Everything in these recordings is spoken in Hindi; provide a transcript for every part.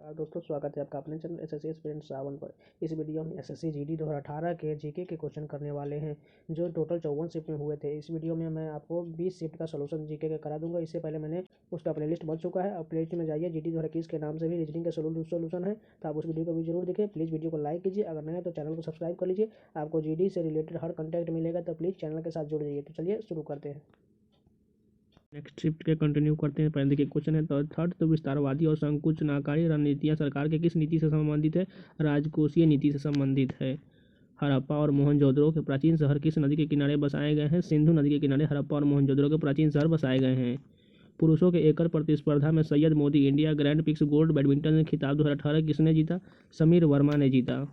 नमस्कार दोस्तों, स्वागत है आपका अपने चैनल एसएससी एस्पिरेंट सावन पर। इस वीडियो में एसएससी जीडी 2018 के जीके के क्वेश्चन करने वाले हैं, जो टोटल 54 शिफ्ट में हुए थे। इस वीडियो में मैं आपको 20 शिफ्ट का सोल्यूशन जीके का करा दूंगा। इससे पहले मैंने उसका प्लेलिस्ट बन चुका है। अब प्लेलिस्ट में जाइए, जीडी 2021 के नाम से भी रीजनिंग का सोल्यूशन है, तो आप उस वीडियो को भी जरूर देखें। प्लीज़ वीडियो को लाइक कीजिए, अगर नए हैं तो चैनल को सब्सक्राइब कर लीजिए। आपको जीडी से रिलेटेड हर कंटेंट मिलेगा, तो प्लीज़ चैनल के साथ जुड़ जाइए। तो चलिए शुरू करते हैं। नेक्स्ट शिफ्ट के कंटिन्यू करते हैं। पहले देखिए क्वेश्चन है तो थर्ड, तो विस्तारवादी और संकुचनाकारी रणनीतियां सरकार के किस नीति से संबंधित है? राजकोषीय नीति से संबंधित है। हड़प्पा और मोहनजोदड़ो के प्राचीन शहर किस नदी के किनारे बसाए गए हैं? सिंधु नदी के किनारे हड़प्पा और मोहनजोदड़ो के प्राचीन शहर बसाए गए हैं। पुरुषों के एकल प्रतिस्पर्धा में Syed Modi India grand prix gold badminton खिताब 2018 किसने जीता? समीर वर्मा ने जीता।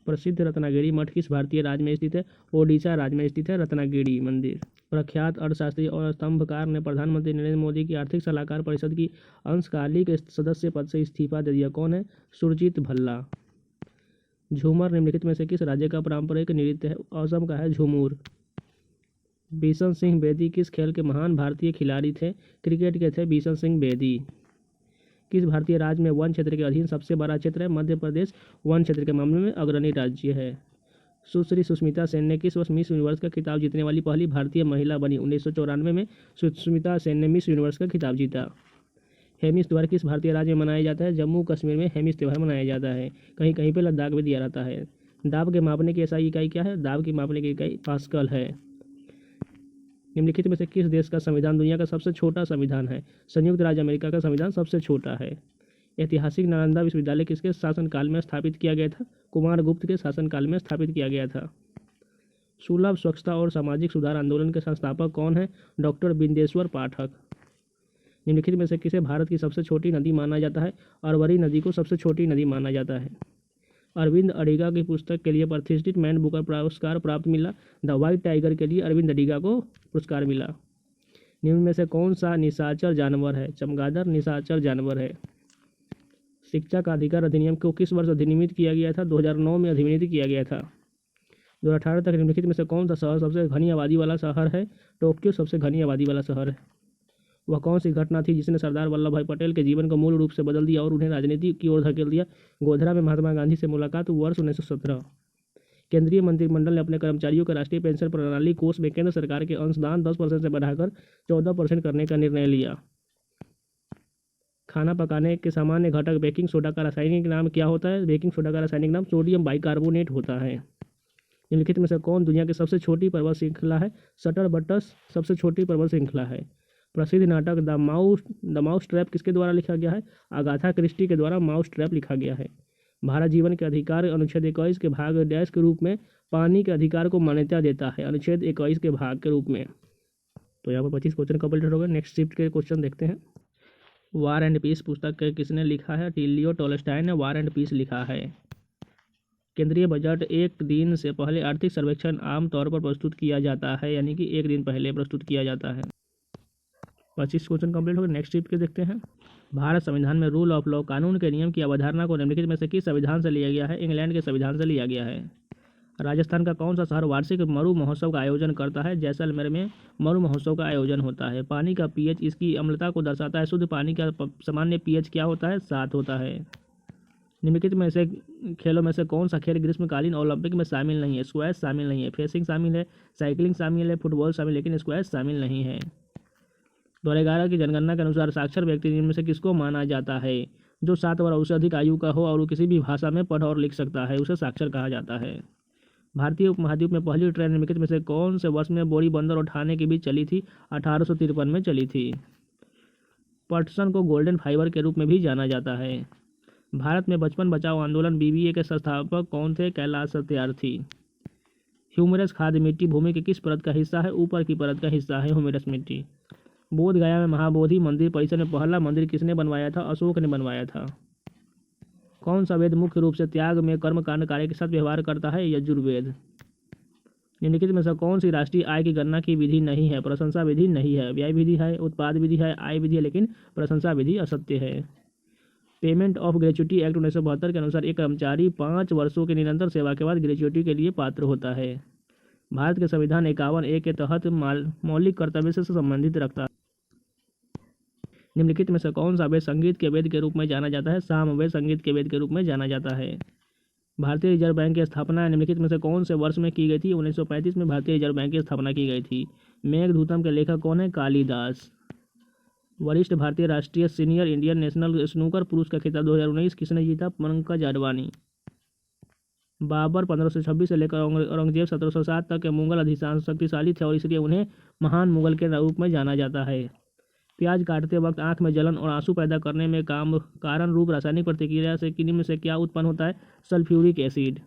प्रसिद्ध रत्नागिरी मठ किस भारतीय राज्य में स्थित है? ओडिशा राज्य में स्थित है रत्नागिरी मंदिर। प्रख्यात अर्थशास्त्री और स्तंभकार ने प्रधानमंत्री नरेंद्र मोदी की आर्थिक सलाहकार परिषद की अंशकालिक सदस्य पद से इस्तीफा दे दिया। कौन है? सुरजीत भल्ला। झूमर निम्नलिखित में से किस राज्य का पारंपरिक नृत्य है? असम का है झूमर। बिशन सिंह बेदी किस खेल के महान भारतीय खिलाड़ी थे? क्रिकेट के थे बिशन सिंह बेदी। किस भारतीय राज्य में वन क्षेत्र के अधीन सबसे बड़ा क्षेत्र है? मध्य प्रदेश वन क्षेत्र के मामले में अग्रणी राज्य है। सुश्री सुष्मिता सेन ने किस वर्ष मिस यूनिवर्स का खिताब जीतने वाली पहली भारतीय महिला बनी? 1994 में सुष्मिता सेन ने मिस यूनिवर्स का खिताब जीता। हेमिस त्यौहार किस भारतीय राज्य में मनाया जाता है? जम्मू कश्मीर में हेमिस त्यौहार मनाया जाता है। कहीं कहीं पर लद्दाख भी दिया रहता है। दाब के मापने की SI इकाई क्या है? दाब की मापने की इकाई पास्कल है। निम्नलिखित में से किस देश का संविधान दुनिया का सबसे छोटा संविधान है? संयुक्त राज्य अमेरिका का संविधान सबसे छोटा है। ऐतिहासिक नालंदा विश्वविद्यालय किसके शासनकाल में स्थापित किया गया था? कुमारगुप्त के शासनकाल में स्थापित किया गया था। सुलभ स्वच्छता और सामाजिक सुधार आंदोलन के संस्थापक कौन है? डॉक्टर बिंदेश्वर पाठक। निम्नलिखित में से किसे भारत की सबसे छोटी नदी माना जाता है? अरवरी नदी को सबसे छोटी नदी माना जाता है। अरविंद अडिगा की पुस्तक के लिए प्रतिष्ठित मैन बुकर पुरस्कार प्राप्त मिला। द व्हाइट टाइगर के लिए अरविंद अडिगा को पुरस्कार मिला। निम्न में से कौन सा निशाचर जानवर है? चमगादड़ निशाचर जानवर है। शिक्षा का अधिकार अधिनियम को किस वर्ष अधिनियमित किया गया था? 2009 में अधिनियमित किया गया था। 2018 तक निम्नलिखित में से कौन सा शहर सबसे घनी आबादी वाला शहर है? टोक्यो सबसे घनी आबादी वाला शहर है। वह कौन सी घटना थी जिसने सरदार वल्लभ भाई पटेल के जीवन को मूल रूप से बदल दिया और उन्हें राजनीति की ओर धकेल दिया? गोधरा में महात्मा गांधी से मुलाकात वर्ष 1917। केंद्रीय मंत्रिमंडल ने अपने कर्मचारियों के राष्ट्रीय पेंशन प्रणाली कोष में केंद्र सरकार के अंशदान 10% से बढ़ाकर 14% करने का निर्णय लिया। खाना पकाने के सामान्य घटक बेकिंग सोडा का रासायनिक नाम क्या होता है? बेकिंग सोडा का रासायनिक नाम सोडियम बाइकार्बोनेट होता है। निम्नलिखित में से कौन दुनिया की सबसे छोटी पर्वत श्रृंखला है? शटर बट्टस सबसे छोटी पर्वत श्रृंखला है। प्रसिद्ध नाटक द माउस ट्रैप किसके द्वारा लिखा गया है? अगाथा क्रिस्टी के द्वारा माउस ट्रैप लिखा गया है। भारत जीवन के अधिकार अनुच्छेद 21 के भाग डैश के रूप में पानी के अधिकार को मान्यता देता है। अनुच्छेद 21 के भाग के रूप में। तो यहाँ पर 25 क्वेश्चन कंप्लीट हो गए। नेक्स्ट शिफ्ट के क्वेश्चन देखते हैं। वार एंड पीस पुस्तक किसने लिखा है? लियो टॉलस्टॉय ने वार एंड पीस लिखा है। केंद्रीय बजट एक दिन से पहले आर्थिक सर्वेक्षण आम तौर पर प्रस्तुत किया जाता है, यानी कि एक दिन पहले प्रस्तुत किया जाता है। 25 क्वेश्चन कंप्लीट हो गए। नेक्स्ट शिफ्ट के देखते हैं। भारत संविधान में रूल ऑफ लॉ कानून के नियम की अवधारणा को निम्नलिखित में से किस संविधान से लिया गया है? इंग्लैंड के संविधान से लिया गया है। राजस्थान का कौन सा शहर वार्षिक मरु महोत्सव का आयोजन करता है? जैसलमेर में मरु महोत्सव का आयोजन होता है। पानी का pH इसकी अम्लता को दर्शाता है। शुद्ध पानी का सामान्य pH क्या होता है? 7 होता है। निम्नलिखित में से खेलों में से कौन सा खेल ग्रीष्मकालीन ओलंपिक में शामिल नहीं है? स्क्वैश शामिल नहीं है, फेंसिंग शामिल है, साइकिलिंग शामिल है, फुटबॉल शामिल, लेकिन स्क्वैश शामिल नहीं है। 2011 की जनगणना के अनुसार साक्षर व्यक्ति इनमें से किसको माना जाता है? जो 7 वर्ष उससे अधिक आयु का हो और वो किसी भी भाषा में पढ़ और लिख सकता है, उसे साक्षर कहा जाता है। भारतीय उपमहाद्वीप में पहली ट्रेन निम्नलिखित में से कौन से वर्ष में बोरी बंदर और ठाणे के बीच चली थी? 1853 में चली थी। पटसन को गोल्डन फाइबर के रूप में भी जाना जाता है। भारत में बचपन बचाओ आंदोलन BBA के संस्थापक कौन थे? कैलाश सत्यार्थी। ह्यूमरस खाद्य मिट्टी भूमि के किस परत का हिस्सा है? ऊपर की परत का हिस्सा है ह्यूमरस मिट्टी। बोध गया में महाबोधि मंदिर परिसर में पहला मंदिर किसने बनवाया था? अशोक ने बनवाया था। कौन सा वेद मुख्य रूप से त्याग में कर्मकांड कार्य के साथ व्यवहार करता है? यजुर्वेद। निम्नलिखित में से कौन सी राष्ट्रीय आय की गणना की विधि नहीं है? प्रशंसा विधि नहीं है। व्यय विधि है, उत्पाद विधि है, आय विधि है, लेकिन प्रशंसा विधि असत्य है। पेमेंट ऑफ ग्रेच्युटी एक्ट 1972 के अनुसार एक कर्मचारी 5 वर्षों की निरंतर सेवा के बाद ग्रेच्युटी के लिए पात्र होता है। भारत के संविधान 51A के तहत मौलिक कर्तव्य से संबंधित रखता है। निम्नलिखित में से कौन सा वेद संगीत के वेद के रूप में जाना जाता है? सामवेद संगीत के वेद के रूप में जाना जाता है। भारतीय रिजर्व बैंक की स्थापना निम्नलिखित में से कौन से वर्ष में की गई थी? 1935 में भारतीय रिजर्व बैंक की स्थापना की गई थी। मेघदूतम के लेखक कौन है? कालिदास। वरिष्ठ भारतीय राष्ट्रीय सीनियर इंडियन नेशनल स्नूकर पुरुष का खिताब 2019 किसने जीता? पंकज अडवाणी। बाबर 1526 से लेकर औरंगजेब 1707 तक के मुगल अधिशांश शक्तिशाली थे और इसलिए उन्हें महान मुगल के रूप में जाना जाता है। प्याज काटते वक्त आंख में जलन और आंसू पैदा करने में कारण रूप रासायनिक प्रतिक्रिया से किन्हीं में से क्या उत्पन्न होता है? Sulphuric acid.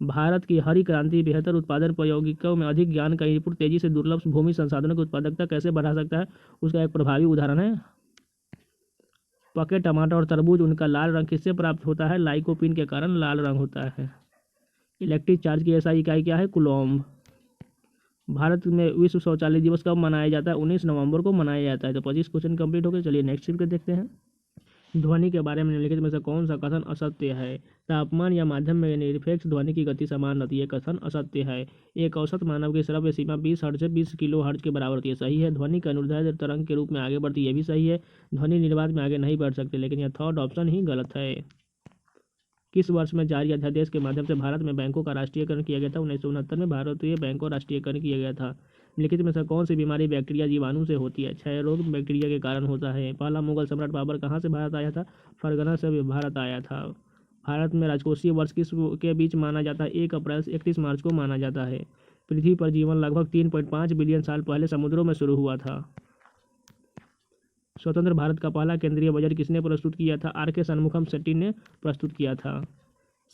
भारत की हरी क्रांति बेहतर उत्पादन प्रौद्योगिकियों में अधिक ज्ञान का इनपुट तेजी से दुर्लभ भूमि संसाधनों की उत्पादकता कैसे बढ़ा सकता है? उसका एक प्रभावी उदाहरण है पके टमाटर और तरबूज। उनका लाल रंग किससे प्राप्त होता है? लाइकोपीन के कारण लाल रंग होता है। इलेक्ट्रिक चार्ज की एसआई इकाई क्या है? कूलॉम्ब। भारत में विश्व शौचालय दिवस कब मनाया जाता है? 19 नवंबर को मनाया जाता है। तो 25 क्वेश्चन कंप्लीट हो गए। चलिए नेक्स्ट शिफ्ट देखते हैं। ध्वनि के बारे में निम्नलिखित में से कौन सा कथन असत्य है? तापमान या माध्यम में निरपेक्ष ध्वनि की गति समान रहती है। कथन असत्य है। एक औसत मानव की श्रव्य सीमा 20 हर्ट्ज से 20 किलो हर्ट्ज के बराबर होती है। सही है। ध्वनि का अनुदैर्ध्य तरंग के रूप में आगे बढ़ती है। यह भी सही है। ध्वनि निर्वात में आगे नहीं बढ़ सकते, लेकिन यह थर्ड ऑप्शन ही गलत है। किस वर्ष में जारी अध्यादेश के माध्यम से भारत में बैंकों का राष्ट्रीयकरण किया गया था? 1969 में भारतीय बैंकों का राष्ट्रीयकरण किया गया था। लिखित में से कौन सी बीमारी बैक्टीरिया जीवाणु से होती है? क्षय रोग बैक्टीरिया के कारण होता है। पहला मुगल सम्राट बाबर कहाँ से भारत आया था? फरगना से भारत आया था। भारत में राजकोषीय वर्ष किस के बीच माना जाता है? 1 अप्रैल से 31 मार्च को माना जाता है। पृथ्वी पर जीवन लगभग 3.5 बिलियन साल पहले समुद्रों में शुरू हुआ था। स्वतंत्र भारत का पहला केंद्रीय बजट किसने प्रस्तुत किया था? आर.के. शनमुखम शेट्टी ने प्रस्तुत किया था।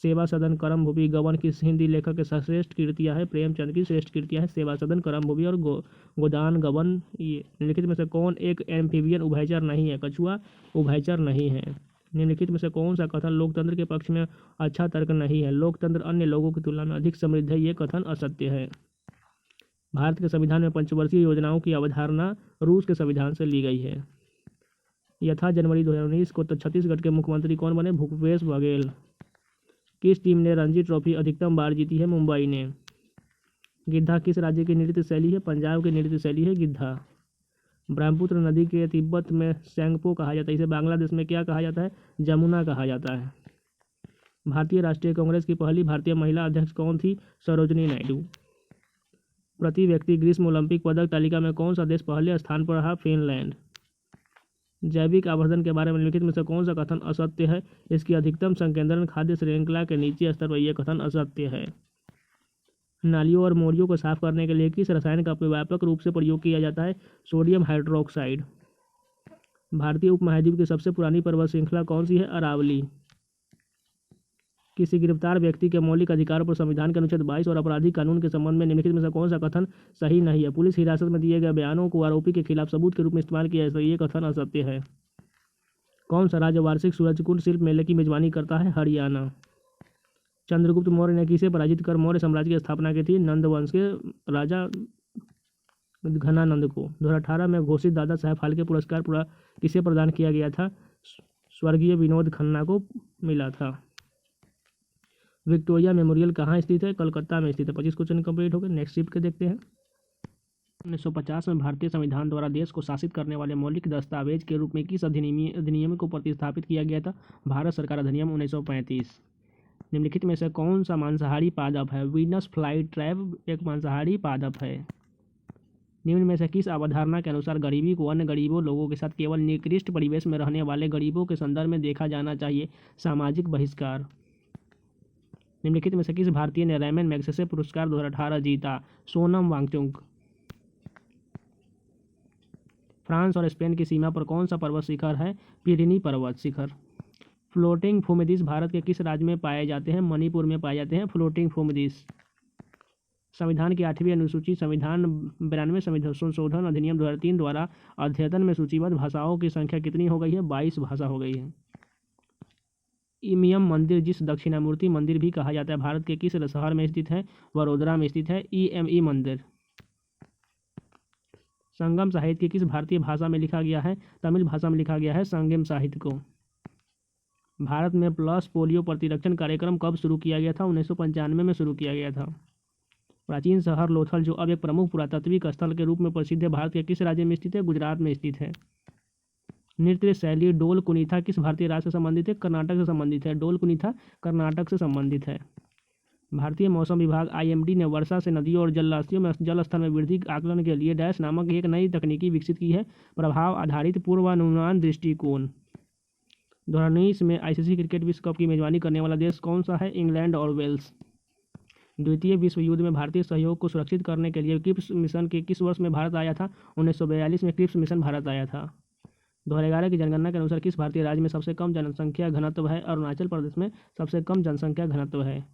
सेवा सदन करम भूमि गबन किस हिंदी लेखक के श्रेष्ठ कृतियाँ है? प्रेमचंद की श्रेष्ठ कृतियाँ है सेवा सदन, करम भूमि और गोदान गबन। ये निम्नलिखित में से कौन एक एम्फीबियन उभयचर नहीं है? कछुआ उभयचर नहीं है। निम्नलिखित में से कौन सा कथन लोकतंत्र के पक्ष में अच्छा तर्क नहीं है? लोकतंत्र अन्य लोगों की तुलना में अधिक समृद्ध है। ये कथन असत्य है। भारत के संविधान में पंचवर्षीय योजनाओं की अवधारणा रूस के संविधान से ली गई है। यथा जनवरी 2019 को छत्तीसगढ़ के मुख्यमंत्री कौन बने? भूपेश बघेल। किस टीम ने रणजी ट्रॉफी अधिकतम बार जीती है? मुंबई ने। गिद्धा किस राज्य की नृत्य शैली है? पंजाब की नृत्य शैली है गिद्धा। ब्रह्मपुत्र नदी के तिब्बत में सेंगपो कहा जाता है। इसे बांग्लादेश में क्या कहा जाता है? जमुना कहा जाता है। भारतीय राष्ट्रीय कांग्रेस की पहली भारतीय महिला अध्यक्ष कौन थी? सरोजनी नायडू। प्रति व्यक्ति ग्रीष्म ओलंपिक पदक तालिका में कौन सा देश पहले स्थान पर रहा? फिनलैंड। जैविक आवर्धन के बारे में निम्नलिखित में से कौन सा कथन असत्य है? इसकी अधिकतम संकेंद्रण खाद्य श्रृंखला के नीचे स्तर पर यह कथन असत्य है। नालियों और मोरियों को साफ करने के लिए किस रसायन का व्यापक रूप से प्रयोग किया जाता है? Sodium hydroxide. भारतीय उपमहाद्वीप की सबसे पुरानी पर्वत श्रृंखला कौन सी है? अरावली। किसी गिरफ्तार व्यक्ति के मौलिक अधिकारों पर संविधान के अनुच्छेद 22 और आपराधिक कानून के संबंध में निम्नलिखित में से कौन सा कथन सही नहीं है? पुलिस हिरासत में दिए गए बयानों को आरोपी के खिलाफ सबूत के रूप में इस्तेमाल किया जाए। ये कथन असत्य है। कौन सा राज्य वार्षिक सूरजकुंड शिल्प मेले की मेजबानी करता है? हरियाणा। चंद्रगुप्त मौर्य ने किसे पराजित कर मौर्य साम्राज्य की स्थापना की थी? नंद वंश के राजा घनानंद को। 2018 में घोषित दादा साहेब फाल्के पुरस्कार किसे प्रदान किया गया था? स्वर्गीय विनोद खन्ना को मिला था। विक्टोरिया मेमोरियल कहाँ स्थित है? कलकत्ता में स्थित है। 25 क्वेश्चन कंप्लीट हो गए। नेक्स्ट शिफ्ट के देखते हैं। 1950 में भारतीय संविधान द्वारा देश को शासित करने वाले मौलिक दस्तावेज के रूप में किस अधिनियम को प्रतिस्थापित किया गया था? भारत सरकार अधिनियम 1935। निम्नलिखित में से कौन सा मांसाहारी पादप है? वीनस फ्लाई ट्रैप एक मांसाहारी पादप है। निम्न में से किस अवधारणा के अनुसार गरीबी को अन्य गरीबों लोगों के साथ केवल निकृष्ट परिवेश में रहने वाले गरीबों के संदर्भ में देखा जाना चाहिए? सामाजिक बहिष्कार। निम्नलिखित में से किस भारतीय ने रैमन मैग्सेसे पुरस्कार 2018 जीता? सोनम वांगचुक। फ्रांस और स्पेन की सीमा पर कौन सा पर्वत शिखर है? पिरिनी पर्वत शिखर। फ्लोटिंग फुमिदिस भारत के किस राज्य में पाए जाते हैं? मणिपुर में पाए जाते हैं फ्लोटिंग फुमिदिस। संविधान की 8वीं अनुसूची संविधान 92 संशोधन अधिनियम 2003 द्वारा अद्यतन में सूचीबद्ध भाषाओं की संख्या कितनी हो गई है? 22 भाषा हो गई है। इमयम मंदिर जिस दक्षिणामूर्ति मंदिर भी कहा जाता है भारत के किस शहर में स्थित है? वडोदरा में स्थित है EME मंदिर। संगम साहित्य की किस भारतीय भाषा में लिखा गया है? तमिल भाषा में लिखा गया है संगम साहित्य को। भारत में पल्स पोलियो प्रतिरक्षण कार्यक्रम कब शुरू किया गया था? 1995 में शुरू किया गया था। प्राचीन शहर लोथल जो अब एक प्रमुख पुरातात्विक स्थल के रूप में प्रसिद्ध है भारत के किस राज्य में स्थित है? गुजरात में स्थित है। नृत्य शैली डोल कुनीथा किस भारतीय राज्य से संबंधित है? कर्नाटक से संबंधित है। डोल कुनीथा कर्नाटक से संबंधित है। भारतीय मौसम विभाग IMD ने वर्षा से नदियों और जलाशयों में जल स्तर में वृद्धि आकलन के लिए डैश नामक एक नई तकनीकी विकसित की है। प्रभाव आधारित पूर्वानुमान दृष्टिकोण। 2019 में ICC क्रिकेट विश्व कप की मेजबानी करने वाला देश कौन सा है? इंग्लैंड और वेल्स। द्वितीय विश्व युद्ध में भारतीय सहयोग को सुरक्षित करने के लिए क्रिप्स मिशन के किस वर्ष में भारत आया था? 1942 में क्रिप्स मिशन भारत आया था। 2011 की जनगणना के अनुसार किस भारतीय राज्य में सबसे कम जनसंख्या घनत्व है? अरुणाचल प्रदेश में सबसे कम जनसंख्या घनत्व है।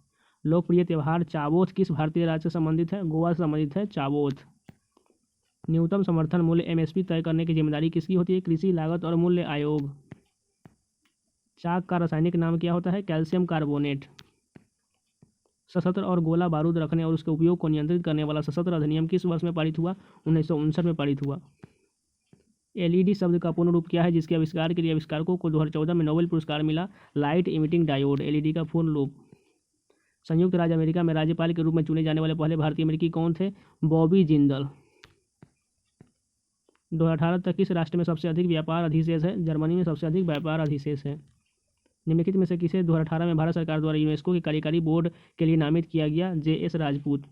लोकप्रिय त्यौहार चावोथ किस भारतीय राज्य से संबंधित है? गोवा से संबंधित है चावोथ। न्यूनतम समर्थन मूल्य MSP तय करने की जिम्मेदारी किसकी होती है? कृषि लागत और मूल्य आयोग। चाक का रासायनिक नाम क्या होता है? Calcium carbonate. सशस्त्र और गोला बारूद रखने और उसके उपयोग को नियंत्रित करने वाला सशस्त्र अधिनियम किस वर्ष में पारित हुआ? 1959 में पारित हुआ। LED शब्द का पूर्ण रूप क्या है जिसके आविष्कार के लिए आविष्कारकों को 2014 में नोबेल पुरस्कार मिला? Light emitting diode. LED का पूर्ण रूप। संयुक्त राज्य अमेरिका में राज्यपाल के रूप में चुने जाने वाले पहले भारतीय अमेरिकी कौन थे? बॉबी जिंदल। 2018 तक किस राष्ट्र में सबसे अधिक व्यापार अधिशेष है? जर्मनी में सबसे अधिक व्यापार अधिशेष है। निम्नलिखित में से किसे 2018 में भारत सरकार द्वारा यूनेस्को के कार्यकारी बोर्ड के लिए नामित किया गया? JS राजपूत।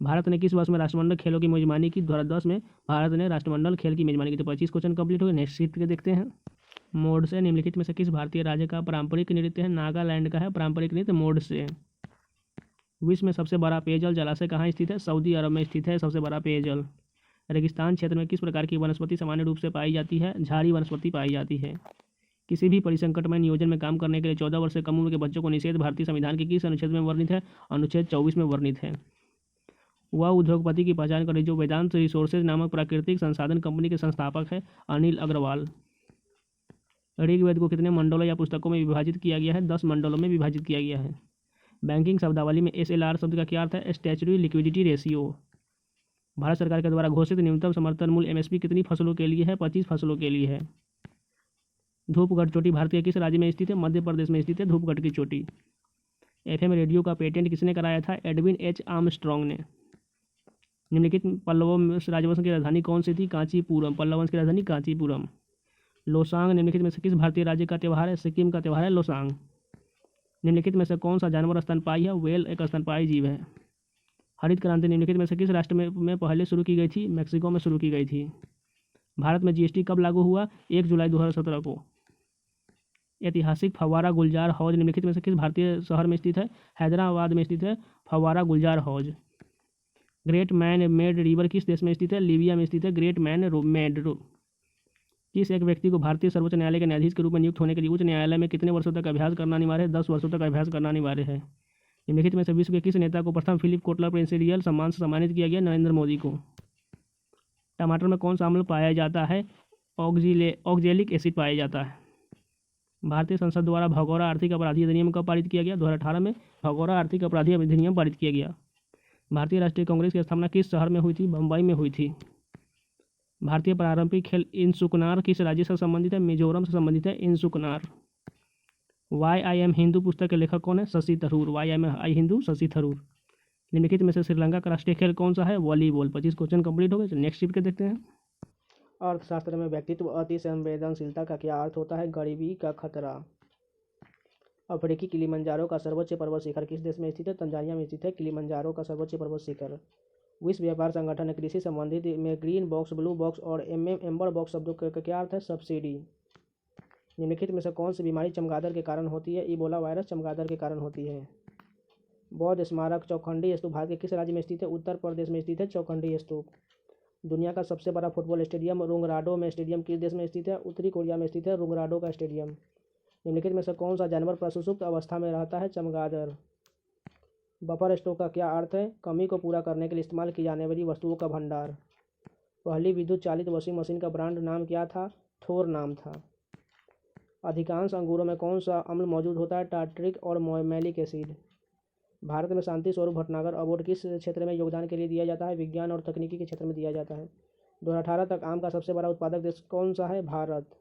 भारत ने किस वर्ष में राष्ट्रमंडल खेलों की मेजबानी की? 2010 में भारत ने राष्ट्रमंडल खेल की मेजबानी की। तो 25 क्वेश्चन कंप्लीट हो गए। नेक्स्ट शीट पे देखते हैं। मोड से निम्नलिखित में से किस भारतीय राज्य का पारंपरिक नृत्य है? नागालैंड का है पारंपरिक नृत्य मोड से। विश्व में सबसे बड़ा पेयजल जलाशय कहाँ स्थित है? सऊदी अरब में स्थित है सबसे बड़ा पेयजल। रेगिस्तान क्षेत्र में किस प्रकार की वनस्पति सामान्य रूप से पाई जाती है? झाड़ी वनस्पति पाई जाती है। किसी भी परिसंकटमय नियोजन में काम करने के लिए 14 वर्ष से कम उम्र के बच्चों को निषेध भारतीय संविधान के किस अनुच्छेद में वर्णित है? अनुच्छेद 24 में वर्णित है। वह उद्योगपति की पहचान करें जो वेदांत रिसोर्सेज नामक प्राकृतिक संसाधन कंपनी के संस्थापक है? अनिल अग्रवाल। ऋग्वेद को कितने मंडलों या पुस्तकों में विभाजित किया गया है? 10 मंडलों में विभाजित किया गया है। बैंकिंग शब्दावली में SLR शब्द का क्या अर्थ है? Statutory liquidity ratio. भारत सरकार के द्वारा घोषित न्यूनतम समर्थन मूल्य MSP कितनी फसलों के लिए है? 25 फसलों के लिए है। धूपगढ़ चोटी भारतीय किस राज्य में स्थित है? मध्य प्रदेश में स्थित है धूपगढ़ की चोटी। FM रेडियो का पेटेंट किसने कराया था? एडविन H आर्मस्ट्रॉन्ग ने। निम्नलिखित पल्लव राजवंश की राजधानी कौन सी थी? कांचीपुरम। पल्लव वंश की राजधानी कांचीपुरम। लोसांग निम्नलिखित में से किस भारतीय राज्य का त्यौहार है? सिक्किम का त्यौहार है लोसांग। निम्नलिखित में से कौन सा जानवर स्तनपायी है? व्हेल एक स्तनपायी जीव है। हरित क्रांति निम्नलिखित में से किस राष्ट्र में पहले शुरू की गई थी? मैक्सिको में शुरू की गई थी। भारत में GST कब लागू हुआ? 1 जुलाई 2017 को। ऐतिहासिक फव्वारा गुलजार हौज निम्नलिखित में से किस भारतीय शहर में स्थित है? हैदराबाद में स्थित है फव्वारा गुलजार हौज। ग्रेट मैन मेड रिवर किस देश में स्थित है? लीबिया में स्थित है ग्रेट मैन मेड। किस एक व्यक्ति को भारतीय सर्वोच्च न्यायालय के न्यायाधीश के रूप में नियुक्त होने के लिए उच्च न्यायालय में कितने वर्षों तक अभ्यास करना अनिवार्य है? 10 वर्षों तक अभ्यास करना अनिवार्य है। निम्नलिखित में से विश्व के किस नेता को प्रथम फिलिप कोटलर प्रेसिडेंशियल सम्मान से सम्मानित किया गया? नरेंद्र मोदी को। टमाटर में कौन सा अम्ल पाया जाता है? ऑक्जेलिक एसिड पाया जाता है। भारतीय संसद द्वारा भगोड़ा आर्थिक अपराधी अधिनियम कब पारित किया गया? 2018 में भगोड़ा आर्थिक अपराधी अधिनियम पारित किया गया। भारतीय राष्ट्रीय कांग्रेस की स्थापना किस शहर में हुई थी? बम्बई में हुई थी। भारतीय पारंपरिक खेल इंसुकनार किस राज्य से संबंधित है? मिजोरम से संबंधित है इंसुकनार। वाई आई एम हिंदू पुस्तक के लेखक कौन है? शशि थरूर। वाई एम आई हिंदू शशि थरूर। निम्नलिखित में से श्रीलंका का राष्ट्रीय खेल कौन सा है? वॉलीबॉल। 25 क्वेश्चन कंप्लीट हो गए। नेक्स्ट शीट के देखते हैं। अर्थशास्त्र में व्यक्तित्व अति संवेदनशीलता का क्या अर्थ होता है? गरीबी का खतरा। अफ्रीकी किलिमंजारो का सर्वोच्च पर्वत शिखर किस देश में स्थित है? तंजानिया में स्थित है किलिमंजारो का सर्वोच्च पर्वत शिखर। विश्व व्यापार संगठन ने कृषि संबंधित में ग्रीन बॉक्स, ब्लू बॉक्स और एम्बर बॉक्स शब्दों का क्या अर्थ है? सब्सिडी। निम्नलिखित में से कौन सी बीमारी चमगादड़ के कारण होती है? इबोला वायरस चमगादड़ के कारण होती है। बौद्ध स्मारक चौखंडी स्तूप भारत के किस राज्य में स्थित है? उत्तर प्रदेश में स्थित है चौखंडी स्तूप। दुनिया का सबसे बड़ा फुटबॉल स्टेडियम रुंगराडो में स्टेडियम किस देश में स्थित है? उत्तरी कोरिया में स्थित है रुंगराडो का स्टेडियम। निम्नलिखित में से कौन सा जानवर प्रसुप्त अवस्था में रहता है? चमगादड़। बफर स्टॉक का क्या अर्थ है? कमी को पूरा करने के लिए इस्तेमाल की जाने वाली वस्तुओं का भंडार। पहली विद्युत चालित वॉशिंग मशीन का ब्रांड नाम क्या था? थोर नाम था। अधिकांश अंगूरों में कौन सा अम्ल मौजूद होता है? टार्टरिक और मैलिक एसिड। भारत में शांति स्वरूप भटनागर अवार्ड किस क्षेत्र में योगदान के लिए दिया जाता है? विज्ञान और तकनीकी के क्षेत्र में दिया जाता है। 2018 तक आम का सबसे बड़ा उत्पादक देश कौन सा है? भारत।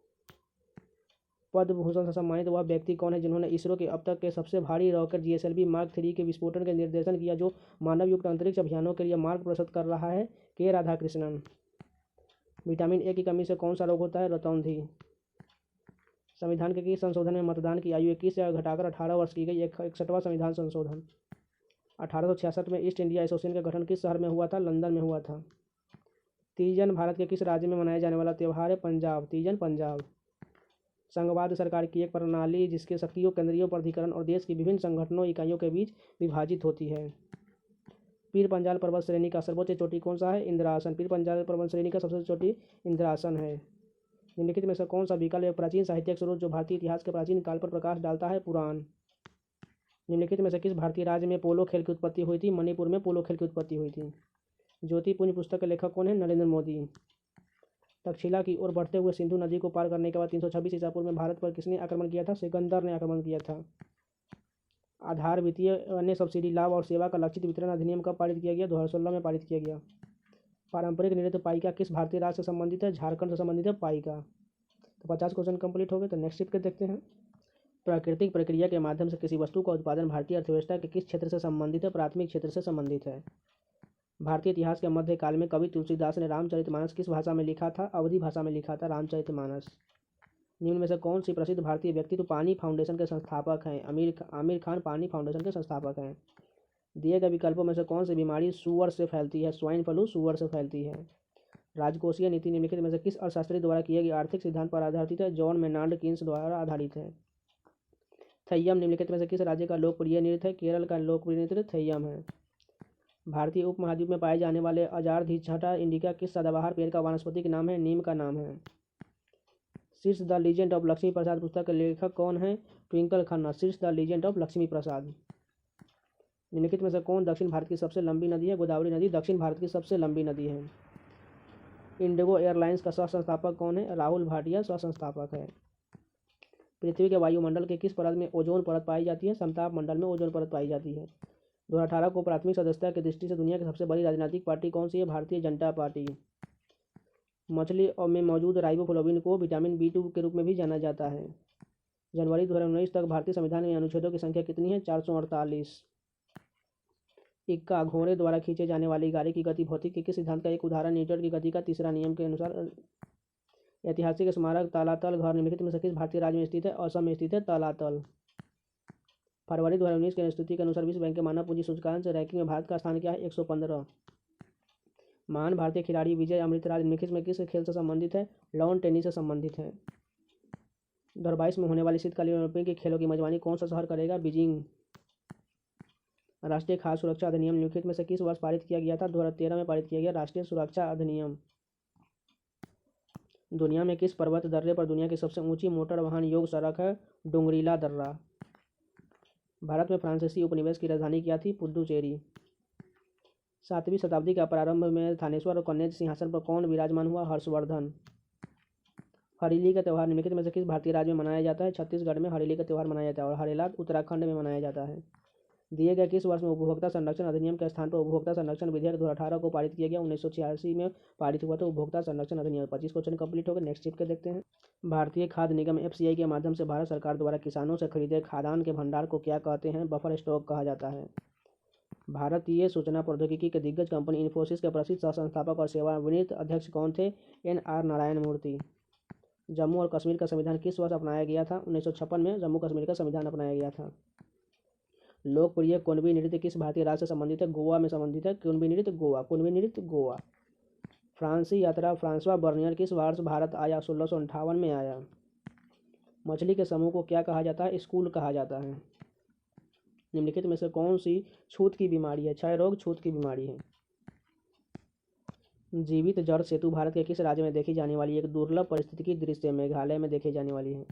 पद्म भूषण से सम्मानित वह व्यक्ति कौन है जिन्होंने इसरो के अब तक के सबसे भारी रॉकेट GSLV मार्क 3 के विस्फोटन के निर्देशन किया जो मानव युक्त अंतरिक्ष अभियानों के लिए मार्ग प्रशस्त कर रहा है? के राधाकृष्णन। विटामिन ए की कमी से कौन सा रोग होता है? रतौंधी। संविधान के किस संशोधन में मतदान की आयु 21 से घटाकर 18 वर्ष की गई? 61वां संविधान संशोधन। 1866 में ईस्ट इंडिया एसोसिएशन का गठन किस शहर में हुआ था? लंदन में हुआ था। तीजन भारत के किस राज्य में मनाया जाने वाला त्यौहार है? पंजाब। तीजन पंजाब। संघवाद सरकार की एक प्रणाली जिसके शक्तियों, केंद्रीय प्राधिकरण और देश की विभिन्न संगठनों इकाइयों के बीच विभाजित होती है। पीर पंजाल पर्वत श्रेणी का सर्वोच्च चोटी कौन सा है? इंद्रासन। पीर पंजाल पर्वत श्रेणी का सबसे चोटी इंद्रासन है। निम्नलिखित में से कौन सा विकल्प एक प्राचीन साहित्यिक स्रोत जो भारतीय इतिहास के प्राचीन काल पर प्रकाश डालता है? पुराण। निम्नलिखित में से किस भारतीय राज्य में पोलो खेल की उत्पत्ति हुई थी? मणिपुर में पोलो खेल की उत्पत्ति हुई थी। ज्योतिपुंज पुस्तक के लेखक कौन है? नरेंद्र मोदी। तक्षशिला की ओर बढ़ते हुए सिंधु नदी को पार करने के बाद 326 ईसा पूर्व में भारत पर किसने आक्रमण किया था? सिकंदर ने आक्रमण किया था। आधार वित्तीय अन्य सब्सिडी लाभ और सेवा का लक्षित वितरण अधिनियम कब पारित किया गया? 2016 में पारित किया गया। पारंपरिक नृत्य पाइका किस भारतीय राज्य से संबंधित है? झारखंड से संबंधित है पाइका। तो 50 क्वेश्चन कंप्लीट हो गए। तो नेक्स्ट के देखते हैं। प्राकृतिक प्रक्रिया के माध्यम से किसी वस्तु का उत्पादन भारतीय अर्थव्यवस्था के किस क्षेत्र से संबंधित है? प्राथमिक क्षेत्र से संबंधित है। भारतीय इतिहास के मध्यकाल में कवि तुलसीदास ने रामचरितमानस किस भाषा में लिखा था? अवधी भाषा में लिखा था रामचरितमानस। निम्न में से कौन सी प्रसिद्ध भारतीय व्यक्तित्व पानी फाउंडेशन के संस्थापक हैं? आमिर खान पानी फाउंडेशन के संस्थापक हैं। दिए गए विकल्पों में से कौन सी बीमारी सूअर से फैलती है? स्वाइन फ्लू सूअर से फैलती है। राजकोषीय नीति निम्नलिखित में से किस अर्थशास्त्री द्वारा किए गए आर्थिक सिद्धांत पर आधारित है? जॉन मेनार्ड कीन्स द्वारा आधारित है। थैयम निम्नलिखित में से किस राज्य का लोकप्रिय नृत्य है? केरल का लोकप्रिय नृत्य थैयम है। भारतीय उपमहाद्वीप में पाए जाने वाले अजारधिछटा इंडिका किस सदाबहार पेड़ का वानस्पतिक नाम है? नीम का नाम है। शीर्ष द लीजेंड ऑफ लक्ष्मी प्रसाद पुस्तक के लेखक कौन है? ट्विंकल खन्ना। शीर्ष द लीजेंड ऑफ लक्ष्मी प्रसाद। निम्नलिखित में से कौन दक्षिण भारत की सबसे लंबी नदी है? गोदावरी नदी दक्षिण भारत की सबसे लंबी नदी है। इंडिगो एयरलाइंस का सह संस्थापक कौन है? राहुल भाटिया सह संस्थापक है। पृथ्वी के वायुमंडल के किस परत में ओजोन परत पाई जाती है? समताप मंडल में ओजोन परत पाई जाती है। 2018 को प्राथमिक सदस्यता की दृष्टि से दुनिया की सबसे बड़ी राजनीतिक पार्टी कौन सी है? भारतीय जनता पार्टी। मछली और में मौजूद राइबोफ्लाविन को विटामिन B2 के रूप में भी जाना जाता है। जनवरी 2019 तक भारतीय संविधान में अनुच्छेदों की संख्या कितनी है? 448। इक्का घोड़े द्वारा खींचे जाने वाली गाड़ी की गति भौतिक के किस सिद्धांत का एक उदाहरण? न्यूटन की गति का तीसरा नियम के अनुसार। ऐतिहासिक स्मारक तालातल घर निम्नलिखित में से किस भारतीय राज्य में स्थित है? असम में स्थित है तालातल। फरवरी 2019 की स्थिति के अनुसार विश्व बैंक के मानव पूंजी सूचकांक रैंकिंग में भारत का स्थान क्या है? 115। महान भारतीय खिलाड़ी विजय अमृतराज निम्नलिखित में किस खेल से संबंधित है? लॉन टेनिस से संबंधित है। 2022 में होने वाली शीतकालीन ओलंपिक खेलों की मेजबानी कौन सा शहर करेगा? बीजिंग। राष्ट्रीय खाद्य सुरक्षा अधिनियम निम्नलिखित में से किस वर्ष पारित किया गया था? 2013 में पारित किया गया राष्ट्रीय सुरक्षा अधिनियम। दुनिया में किस पर्वत दर्रे पर दुनिया की सबसे ऊंची मोटर वाहन योग्य सड़क है? डोंगरीला दर्रा। भारत में फ्रांसीसी उपनिवेश की राजधानी क्या थी? पुडुचेरी। 7वीं शताब्दी का प्रारंभ में थानेश्वर और कन्नौज सिंहासन पर कौन विराजमान हुआ? हर्षवर्धन। हरेली का त्यौहार निम्नलिखित में से किस भारतीय राज्य में मनाया जाता है? छत्तीसगढ़ में हरेली का त्यौहार मनाया जाता है और हरेला उत्तराखंड में मनाया जाता है। दिए गए किस वर्ष में उपभोक्ता संरक्षण अधिनियम के स्थान पर उपभोक्ता संरक्षण विधेयक 2018 को पारित किया गया? 1986 में पारित हुआ था उपभोक्ता संरक्षण अधिनियम। 25 क्वेश्चन कंप्लीट हो गए। नेक्स्ट टिप के देखते हैं। भारतीय खाद्य निगम FCI के माध्यम से भारत सरकार द्वारा किसानों से खरीदे खाद्यान्न के भंडार को क्या कहते हैं? बफर स्टॉक कहा जाता है। भारतीय सूचना प्रौद्योगिकी के दिग्गज कंपनी इन्फोसिस के प्रसिद्ध सह संस्थापक और सेवानिवृत्त अध्यक्ष कौन थे? NR नारायण मूर्ति। जम्मू और कश्मीर का संविधान किस वर्ष अपनाया गया था? 1956 में जम्मू कश्मीर का संविधान अपनाया गया था। लोकप्रिय कुणबी नृत्य किस भारतीय राज्य से संबंधित है? गोवा में संबंधित है। कुणबी नृत्य गोवा। कुणबी नृत्य गोवा। फ्रांसी यात्रा फ्रांसवा बर्नियर किस वर्ष भारत आया? 1658 में आया। मछली के समूह को क्या कहा जाता है? स्कूल कहा जाता है। निम्नलिखित में से कौन सी छूत की बीमारी है? क्षय रोग छूत की बीमारी है। जीवित जड़ सेतु भारत के किस राज्य में देखी जाने वाली एक दुर्लभ पारिस्थितिकी दृश्य? मेघालय में देखी जाने वाली है।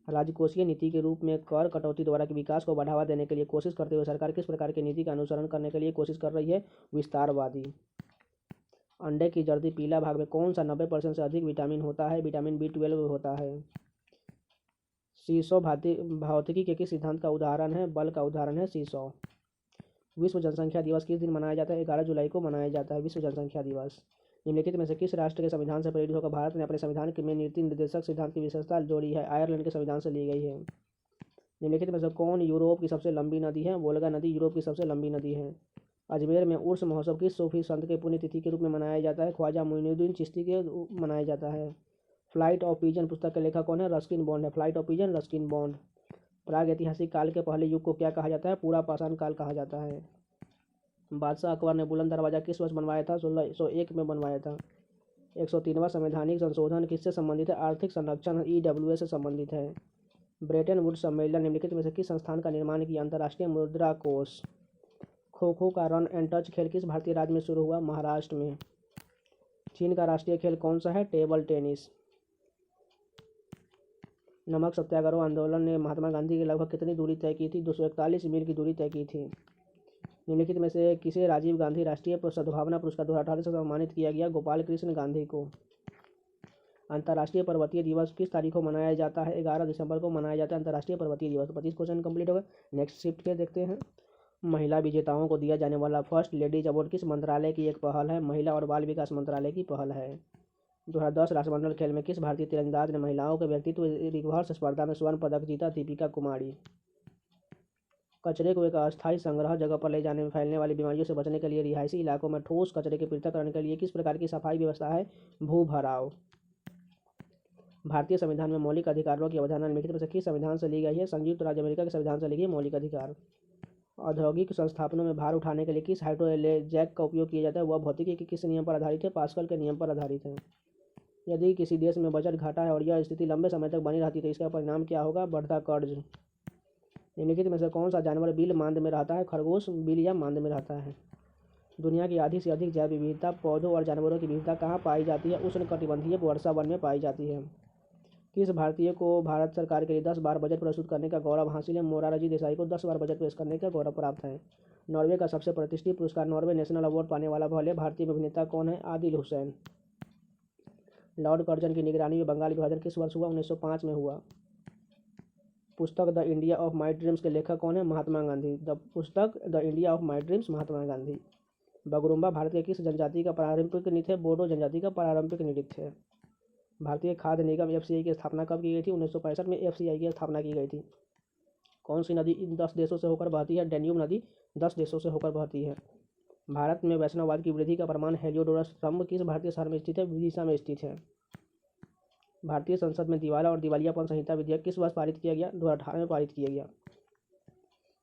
राजकोषीय नीति के रूप में कर कटौती द्वारा विकास को बढ़ावा देने के लिए कोशिश करते हुए सरकार किस प्रकार की नीति का अनुसरण करने के लिए कोशिश कर रही है? विस्तारवादी। अंडे की जर्दी पीला भाग में कौन सा 90% से अधिक विटामिन होता है? विटामिन B12 होता है। सीसो भौतिकी के किस सिद्धांत का उदाहरण है? बल का उदाहरण है सीसो। विश्व जनसंख्या दिवस किस दिन मनाया जाता है? 11 जुलाई को मनाया जाता है विश्व जनसंख्या दिवस। निम्नलिखित में से किस राष्ट्र के संविधान से प्रेरित होकर भारत ने अपने संविधान में नीति निर्देशक सिद्धांत की विशेषता जोड़ी है? आयरलैंड के संविधान से ली गई है। निम्नलिखित में से कौन यूरोप की सबसे लंबी नदी है? वोल्गा नदी यूरोप की सबसे लंबी नदी है। अजमेर में उर्स महोत्सव किस सूफी संत के पुण्यतिथि के रूप में मनाया जाता है? ख्वाजा मोइनुद्दीन चिश्ती के मनाया जाता है। फ्लाइट ऑफ पिजन पुस्तक के लेखक कौन है? रस्किन बॉन्ड है। Flight of pigeon Ruskin Bond. प्राग ऐतिहासिक काल के पहले युग को क्या कहा जाता है? पूरा पाषाण काल कहा जाता है। बादशाह अकबर ने बुलंद दरवाज़ा किस वर्ष बनवाया था? 1601 में बनवाया था। 103वां संवैधानिक संशोधन किससे संबंधित है? आर्थिक संरक्षण EWS से संबंधित है। ब्रेटन वुड्स सम्मेलन निम्नलिखित में से किस संस्थान का निर्माण किया? अंतर्राष्ट्रीय मुद्रा कोष। खो खो का रन एंड टच खेल किस भारतीय राज्य में शुरू हुआ? महाराष्ट्र में। चीन का राष्ट्रीय खेल कौन सा है? Table tennis. नमक सत्याग्रह आंदोलन ने महात्मा गांधी की लगभग कितनी दूरी तय की थी? 241 मील की दूरी तय की थी। निम्नलिखित में से किसे राजीव गांधी राष्ट्रीय सद्भावना पुरस्कार 2018 से सम्मानित किया गया? गोपाल कृष्ण गांधी को। अंतर्राष्ट्रीय पर्वतीय दिवस किस तारीख को मनाया जाता है? 11 दिसंबर को मनाया जाता है अंतर्राष्ट्रीय पर्वतीय दिवस। 25 क्वेश्चन कंप्लीट हो गए। नेक्स्ट शिफ्ट के देखते हैं। महिला विजेताओं को दिया जाने वाला फर्स्ट लेडीज अवार्ड किस मंत्रालय की एक पहल है? महिला और बाल विकास मंत्रालय की पहल है। 2010 राष्ट्रमंडल खेल में किस भारतीय तीरंदाज ने महिलाओं के व्यक्तित्व रिवर्स स्पर्धा में स्वर्ण पदक जीता? दीपिका कुमारी। कचरे को एक अस्थायी संग्रह जगह पर ले जाने में फैलने वाली बीमारियों से बचने के लिए रिहायशी इलाकों में ठोस कचरे के पृथक्करण के लिए किस प्रकार की सफाई व्यवस्था है? भू भराव। भारतीय संविधान में मौलिक अधिकारों की अवधारणा निम्नलिखित में से किस संविधान से ली गई है? संयुक्त राज्य अमेरिका के संविधान से ली गई मौलिक अधिकार। औद्योगिक संस्थापनों में भार उठाने के लिए किस हाइड्रोजैक का उपयोग किया जाता है? वह भौतिकी के किस नियम पर आधारित है? पास्कल के नियम पर आधारित है। यदि किसी देश में बजट घटा है और यह स्थिति लंबे समय तक बनी रहती है तो इसका परिणाम क्या होगा? बढ़ता कर्ज। निम्नलिखित में से कौन सा जानवर बिल मांद में रहता है? खरगोश बिल या मांद में रहता है। दुनिया की आधी से अधिक जैव विविधता पौधों और जानवरों की विविधता कहाँ पाई जाती है? उष्णकटिबंधीय वर्षा वन में पाई जाती है। किस भारतीय को भारत सरकार के लिए 10 बार बजट प्रस्तुत करने का गौरव हासिल है? मोरारजी देसाई को 10 बार बजट पेश करने का गौरव प्राप्त है। नॉर्वे का सबसे प्रतिष्ठित पुरस्कार नॉर्वे नेशनल अवार्ड पाने वाला पहले भारतीय अभिनेता कौन है? आदिल हुसैन। लॉर्ड कर्जन की निगरानी में बंगाल विभाजन किस वर्ष हुआ? 1905 में हुआ। पुस्तक the India of my dreams के लेखक कौन है? महात्मा गांधी। पुस्तक the India of my dreams Mahatma Gandhi. Bagurumba Bharat के किस जनजाति का पारंपरिक नृत्य है? बोडो जनजाति का पारंपरिक नृत्य है। भारतीय खाद्य निगम FCI की स्थापना कब की गई थी? 1965 में FCI की स्थापना की गई थी। कौन सी नदी इन 10 देशों से होकर बहती है? डैन्यूब नदी 10 देशों से होकर बहती है। भारत में वैष्णववाद की वृद्धि का प्रमाण हेलियोडोरस स्तंभ किस भारतीय शहर में स्थित है? विदिशा में स्थित है। भारतीय संसद में दिवाला और दिवालियापन संहिता विधेयक किस वर्ष पारित किया गया? 2018 में पारित किया गया।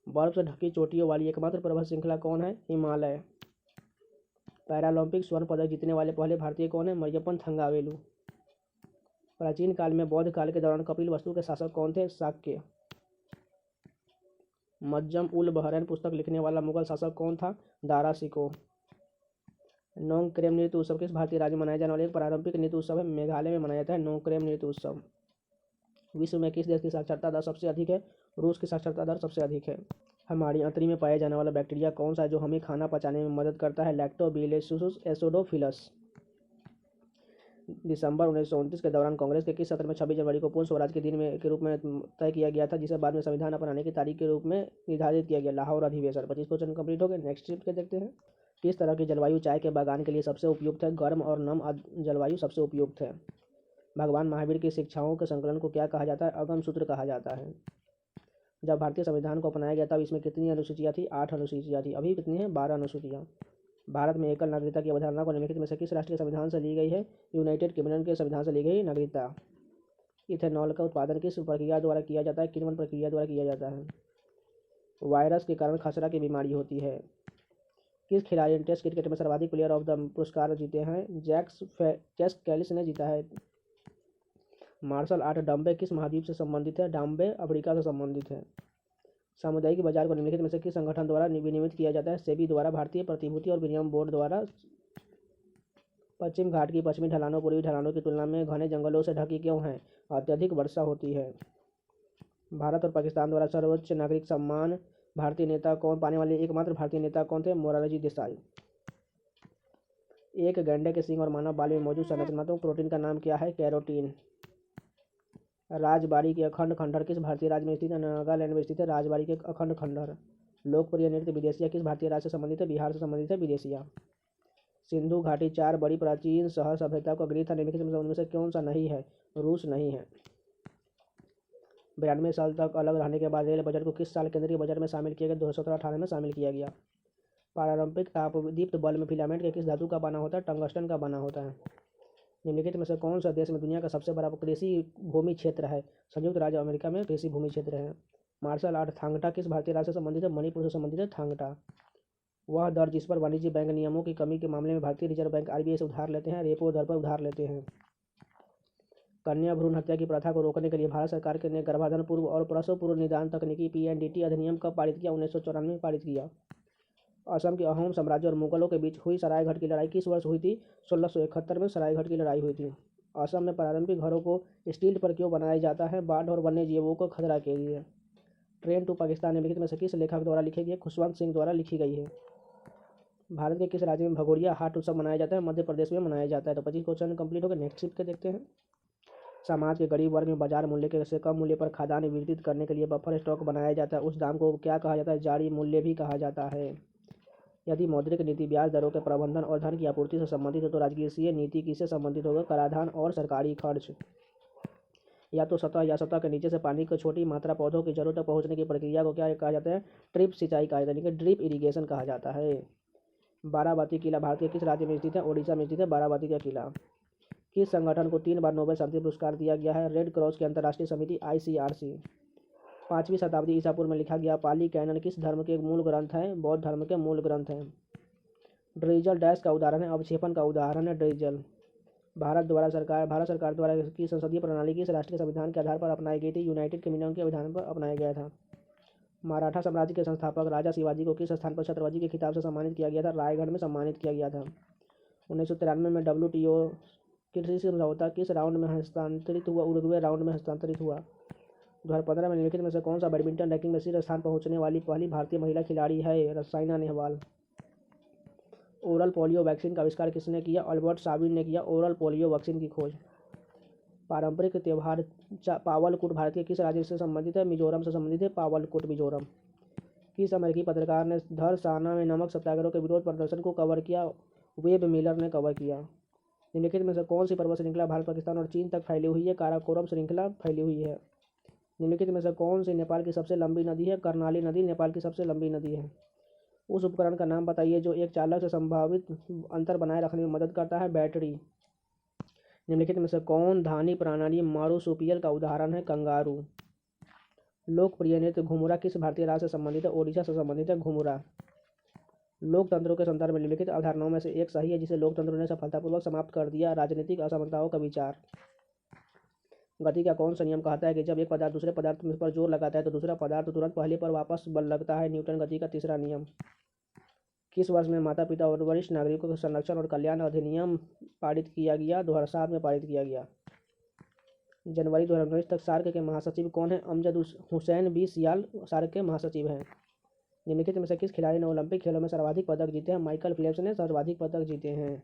बर्फ से ढकी चोटियों वाली एकमात्र पर्वत श्रृंखला कौन है? हिमालय। पैरालंपिक स्वर्ण पदक जीतने वाले पहले भारतीय कौन है? मरियप्पन थंगावेलु। प्राचीन काल में बौद्ध काल के दौरान कपिल वस्तु के शासक कौन थे? शाक्य। मज्जम उल बहरैन पुस्तक लिखने वाला मुगल शासक कौन था? दारा शिकोह। नोंगक्रेम नृत्य उत्सव किस भारतीय राज्य में मनाया जाने वाला एक पारंपरिक नृत्य उत्सव है? मेघालय में मनाया जाता है नोंगक्रेम नृत्य उत्सव। विश्व में किस देश की साक्षरता दर सबसे अधिक है? रूस की साक्षरता दर सबसे अधिक है। हमारी अंतड़ी में पाया जाने वाला बैक्टीरिया कौन सा है जो हमें खाना पचाने में मदद करता है? Lactobacillus acidophilus. दिसंबर 1929 के दौरान कांग्रेस के किस सत्र में 26 जनवरी को पूर्ण स्वराज के दिन के रूप में तय किया गया था, जिसे बाद में संविधान अपनाने की तारीख के रूप में निर्धारित किया गया? लाहौर अधिवेशन। 25 क्वेश्चन कंप्लीट हो गए। नेक्स्ट शिफ्ट के देखते हैं। किस तरह की जलवायु चाय के बागान के लिए सबसे उपयुक्त है? गर्म और नम जलवायु सबसे उपयुक्त है। भगवान महावीर की शिक्षाओं के संकलन को क्या कहा जाता है? अगम सूत्र कहा जाता है। जब भारतीय संविधान को अपनाया गया तब इसमें कितनी अनुसूचियाँ थी? 8 अनुसूचियाँ थी। अभी कितनी हैं? 12 अनुसूचियाँ। भारत में एकल नागरिकता की अवधारणा को निम्नलिखित में से किस राष्ट्रीय संविधान से ली गई है? यूनाइटेड किंगडम के संविधान से ली गई नागरिकता। इथेनॉल का उत्पादन किस प्रक्रिया द्वारा किया जाता है? किण्वन प्रक्रिया द्वारा किया जाता है। वायरस के कारण खसरा की बीमारी होती है। किस खिलाड़ी ने टेस्ट क्रिकेट में सर्वाधिक प्लेयर ऑफ द पुरस्कार जीते हैं? जैक कैलिस ने जीता है। मार्शल आर्ट डम्बे किस महाद्वीप से संबंधित है? डाम्बे अफ्रीका से संबंधित है। सामुदायिक बाजार को निम्नलिखित में से किस संगठन द्वारा विनियमित किया जाता है? सेबी द्वारा। भारतीय प्रतिभूति और विनिमय बोर्ड द्वारा। पश्चिम घाट की पश्चिमी ढलानों पूर्वी ढलानों की तुलना में घने जंगलों से ढकी क्यों है? अत्यधिक वर्षा होती है। भारत और पाकिस्तान द्वारा सर्वोच्च नागरिक सम्मान भारतीय नेता कौन पाने वाले एकमात्र भारतीय नेता कौन थे? मोरारजी देसाई। एक गैंडे के सींग और मानव बाल में मौजूद संरचनात्मक प्रोटीन का नाम क्या है? कैरोटीन। राजबाड़ी के अखंड खंडहर किस भारतीय राज्य में स्थित है? नागालैंड में स्थित है राजबाड़ी के अखंड खंडहर। लोकप्रिय नृत्य विदेशिया किस भारतीय राज्य से संबंधित है? बिहार से संबंधित है विदेशिया। सिंधु घाटी 4 बड़ी प्राचीन शहर सभ्यता का गृह था, निम्नलिखित में उनमें से कौन सा नहीं है? रूस नहीं है। 92 साल तक अलग रहने के बाद रेल बजट को किस साल केंद्रीय बजट में शामिल किया गया? 2017-18 में शामिल किया गया। पारंपरिक तापदीप्त बल्ब में फिलामेंट के किस धातु का बना होता है? टंगस्टन का बना होता है। निम्नलिखित में से कौन सा देश में दुनिया का सबसे बड़ा कृषि भूमि क्षेत्र है? संयुक्त राज्य अमेरिका में कृषि भूमि क्षेत्र है। मार्शल आर्ट थांगटा किस भारतीय राज्य से संबंधित है? मणिपुर से संबंधित है थांगटा। वह दर जिस पर वाणिज्य बैंक नियमों की कमी के मामले में भारतीय रिजर्व बैंक आरबीआई से उधार लेते हैं, रेपो दर पर उधार लेते हैं। कन्या भ्रूण हत्या की प्रथा को रोकने के लिए भारत सरकार ने गर्भाधान पूर्व और प्रसव पूर्व निदान तकनीकी पीएनडीटी अधिनियम कब पारित किया? 1994 में पारित किया। असम के अहोम साम्राज्य और मुगलों के बीच हुई सरायघाट की लड़ाई किस वर्ष हुई थी? 1671 में सरायघाट की लड़ाई हुई थी। असम में पारंपरिक घरों को स्टील पर क्यों बनाया जाता है? बाढ़ और वन्य जीवों को खतरा के लिए। ट्रेन टू पाकिस्तान निम्नलिखित में से किस लेखक द्वारा लिखी गई है? खुशवंत सिंह द्वारा लिखी गई है। भारत के किस राज्य में भगोरिया हाट उत्सव मनाया जाता है? मध्य प्रदेश में मनाया जाता है। तो 25 क्वेश्चन कंप्लीट हो गए। नेक्स्ट शिफ्ट के देखते हैं। समाज के गरीब वर्ग में बाजार मूल्य के से कम मूल्य पर खाद्यान्न वितरित करने के लिए बफर स्टॉक बनाया जाता है। उस दाम को क्या कहा जाता है? जारी मूल्य भी कहा जाता है। यदि मौद्रिक नीति ब्याज दरों के प्रबंधन और धन की आपूर्ति से संबंधित है तो राजकीय नीति किससे संबंधित होगा? कराधान और सरकारी खर्च। या तो सतह या सतह के नीचे से पानी की छोटी मात्रा पौधों की जरूरत तक पहुंचने की प्रक्रिया को क्या कहा जाता है? ड्रिप सिंचाई कहा जाता है, ड्रिप इरिगेशन कहा जाता है। बाराबती किला भारत के किस राज्य में स्थित है? ओडिशा में स्थित है बाराबती का किला। किस संगठन को 3 बार नोबेल शांति पुरस्कार दिया गया है? रेड क्रॉस की अंतर्राष्ट्रीय समिति ICRC। 5वीं शताब्दी ईसा पूर्व में लिखा गया पाली कैनन किस धर्म के मूल ग्रंथ है? बौद्ध धर्म के मूल ग्रंथ हैं। ड्रिजल डैश का उदाहरण है? अवक्षेपण का उदाहरण है ड्रिजल। भारत सरकार द्वारा की संसदीय प्रणाली किस राष्ट्रीय संविधान के आधार पर अपनाई गई थी? यूनाइटेड किंगडम के विधान पर अपनाया गया था। मराठा साम्राज्य के संस्थापक राजा शिवाजी को किस स्थान पर छत्रपति के खिताब से सम्मानित किया गया था? रायगढ़ में सम्मानित किया गया था। 1993 में WTO कृषि समझौता किस राउंड में हस्तांतरित हुआ? उरुग्वे राउंड में हस्तांतरित हुआ। 2015 में निम्नलिखित में से कौन सा बैडमिंटन रैंकिंग में शीर्ष स्थान पहुंचने वाली पहली भारतीय महिला खिलाड़ी है? Saina Nehwal. Oral polio vaccine का आविष्कार किसने किया? अल्बर्ट साबिन ने किया ओरल पोलियो वैक्सीन की खोज। पारंपरिक त्यौहार पावलकुट भारत के किस राज्य से संबंधित है? मिजोरम से संबंधित है पावलकुट मिजोरम। किस अमेरिकी पत्रकार ने धरसाना में नमक सत्याग्रह के विरोध प्रदर्शन को कवर किया? वेब मिलर ने कवर किया। निम्नलिखित में से कौन सी पर्वत श्रृंखला भारत, पाकिस्तान और चीन तक फैली हुई है? काराकोरम श्रृंखला फैली हुई है। निम्नलिखित में से कौन सी नेपाल की सबसे लंबी नदी है? कर्णाली नदी नेपाल की सबसे लंबी नदी है। उस उपकरण का नाम बताइए जो एक चालक से संभावित अंतर बनाए रखने में मदद करता है? बैटरी। निम्नलिखित में से कौन धानी प्रणाली मारुसुपियल का उदाहरण है? कंगारू। लोकप्रिय नृत्य घुमुरा किस भारतीय राज्य से संबंधित है? ओडिशा से संबंधित है घुमुरा। लोकतंत्रों के संदर्भ में निम्नलिखित अवधारणाओं में से एक सही है जिसे लोकतंत्रों ने सफलतापूर्वक समाप्त कर दिया? राजनीतिक असमानताओं का विचार। गति का कौन सा नियम कहता है कि जब एक पदार्थ दूसरे पदार्थ पर जोर लगाता है तो दूसरा पदार्थ तुरंत पहले पर वापस बल लगता है? न्यूटन गति का तीसरा नियम। किस वर्ष में माता पिता और वरिष्ठ नागरिकों के संरक्षण और कल्याण अधिनियम पारित किया गया? 2007 में पारित किया गया। जनवरी 2019 तक सार्क के महासचिव कौन है? अमजद हुसैन बी सियाल सार्क के महासचिव हैं। निम्नलिखित में से किस खिलाड़ी ने ओलंपिक खेलों में सर्वाधिक पदक जीते हैं? माइकल फेल्प्स ने सर्वाधिक पदक जीते हैं।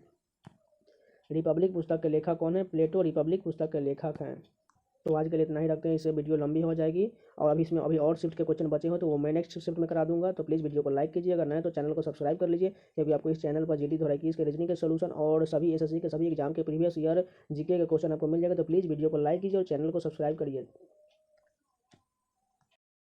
रिपब्लिक पुस्तक के लेखक कौन है? प्लेटो रिपब्लिक पुस्तक के लेखक हैं। तो आज के लिए इतना ही रखते हैं, इससे वीडियो लंबी हो जाएगी और अभी और शिफ्ट के क्वेश्चन बचे हो तो वो मैं नेक्स्ट शिफ्ट में करा दूंगा। तो प्लीज़ वीडियो को लाइक कीजिए, अगर नए तो चैनल को सब्सक्राइब कर लीजिए क्योंकि आपको इस चैनल पर GD 2021 के रीजनिंग के सोल्यूशन और सभी SSC के सभी एग्जाम के प्रीवियस ईयर GK के क्वेश्चन आपको मिल जाएगा। तो प्लीज़ वीडियो को लाइक कीजिए और चैनल को सब्सक्राइब करिए।